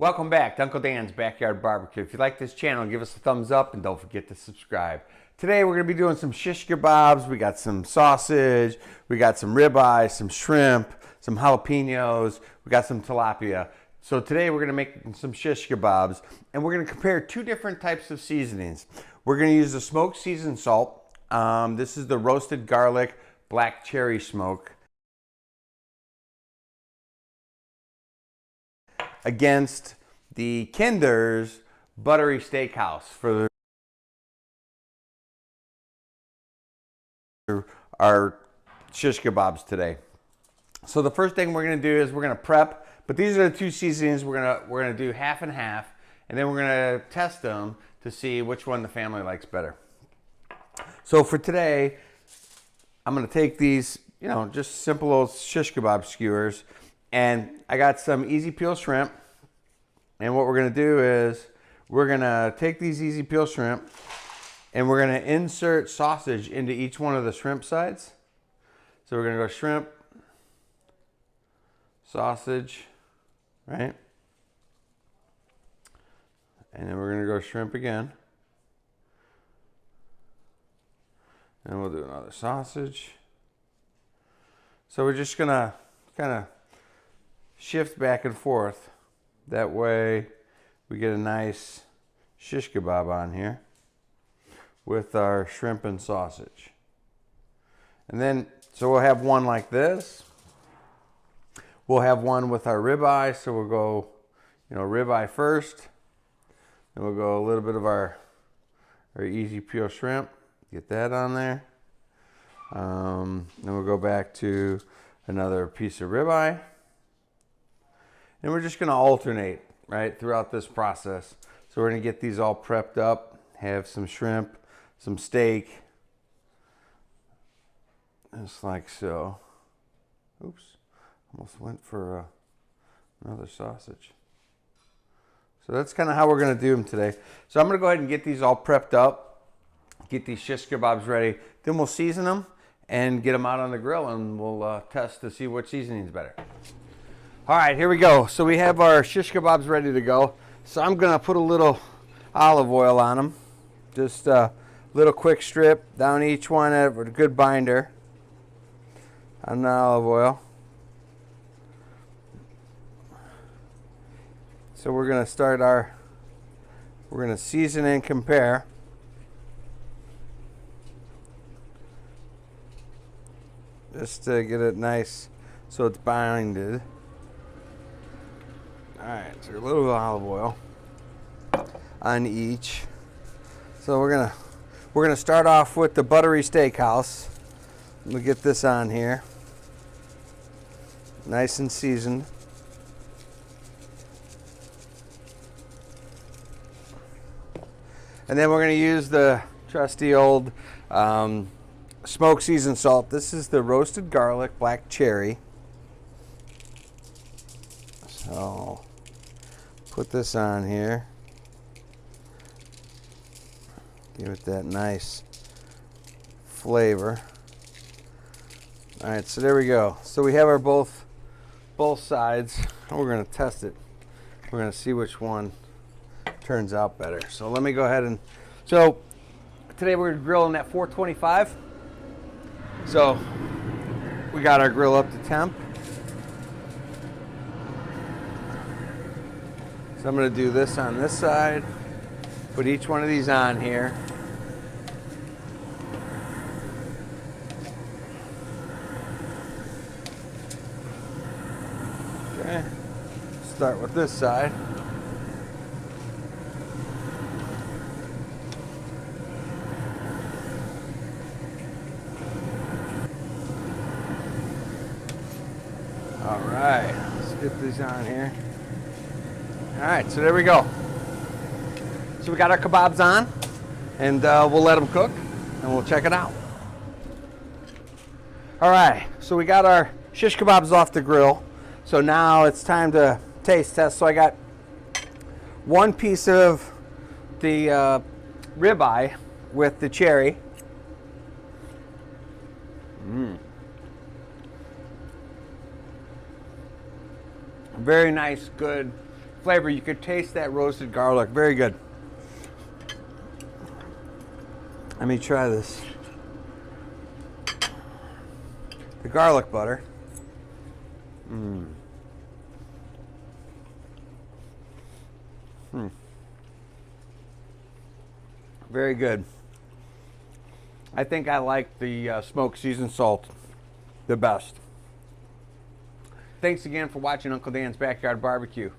Welcome back to Uncle Dan's Backyard Barbecue. If you like this channel, give us a thumbs up and don't forget to subscribe. Today we're going to be doing some shish kebabs. We got some sausage, we got some ribeye, some shrimp, some jalapenos, we got some tilapia. So today we're going to make some shish kebabs and we're going to compare two different types of seasonings. We're going to use the smoked seasoned salt. This is the roasted garlic black cherry smoke against the Kinder's buttery steakhouse for our shish kebabs today. So the first thing we're going to do is we're going to prep, but these are the two seasonings. We're going to do half and half, and then we're going to test them to see which one the family likes better. So for today, I'm going to take these, just simple old shish kebab skewers, and I got some easy peel shrimp. And what we're going to do is we're going to take these easy peel shrimp and we're going to insert sausage into each one of the shrimp sides. So we're going to go shrimp, sausage, right? And then we're going to go shrimp again. And we'll do another sausage. So we're just going to kind of shift back and forth. That way we get a nice shish kebab on here with our shrimp and sausage. And then, so we'll have one like this. We'll have one with our ribeye. So we'll go, ribeye first. Then we'll go a little bit of our easy peel shrimp. Get that on there. Then we'll go back to another piece of ribeye. And we're just going to alternate, right, throughout this process. So we're going to get these all prepped up, have some shrimp, some steak, just like so. Oops, almost went for another sausage. So that's kind of how we're going to do them today. So I'm going to go ahead and get these all prepped up, get these shish kebabs ready. Then we'll season them and get them out on the grill, and we'll test to see which seasoning is better. All right, here we go. So we have our shish kebabs ready to go. So I'm gonna put a little olive oil on them. Just a little quick strip down each one with a good binder on the olive oil. So we're gonna start we're gonna season and compare. Just to get it nice so it's binded. Alright, so a little olive oil on each. So we're gonna start off with the buttery steakhouse. We'll get this on here. Nice and seasoned. And then we're gonna use the trusty old smoked seasoned salt. This is the roasted garlic black cherry. So put this on here. Give it that nice flavor. All right, so there we go. So we have our both sides. And we're going to test it. We're going to see which one turns out better. So let me go ahead and, so today we're grilling at 425. So we got our grill up to temp. So I'm going to do this on this side, put each one of these on here. Okay, start with this side. All right, let's get these on here. All right, so there we go. So we got our kebabs on, and we'll let them cook, and we'll check it out. All right, so we got our shish kebabs off the grill. So now it's time to taste test. So I got one piece of the ribeye with the cherry. Very nice, good flavor. You could taste that roasted garlic. Very good. Let me try this. The garlic butter. Very good. I think I like the smoked seasoned salt the best. Thanks again for watching Uncle Dan's Backyard Barbecue.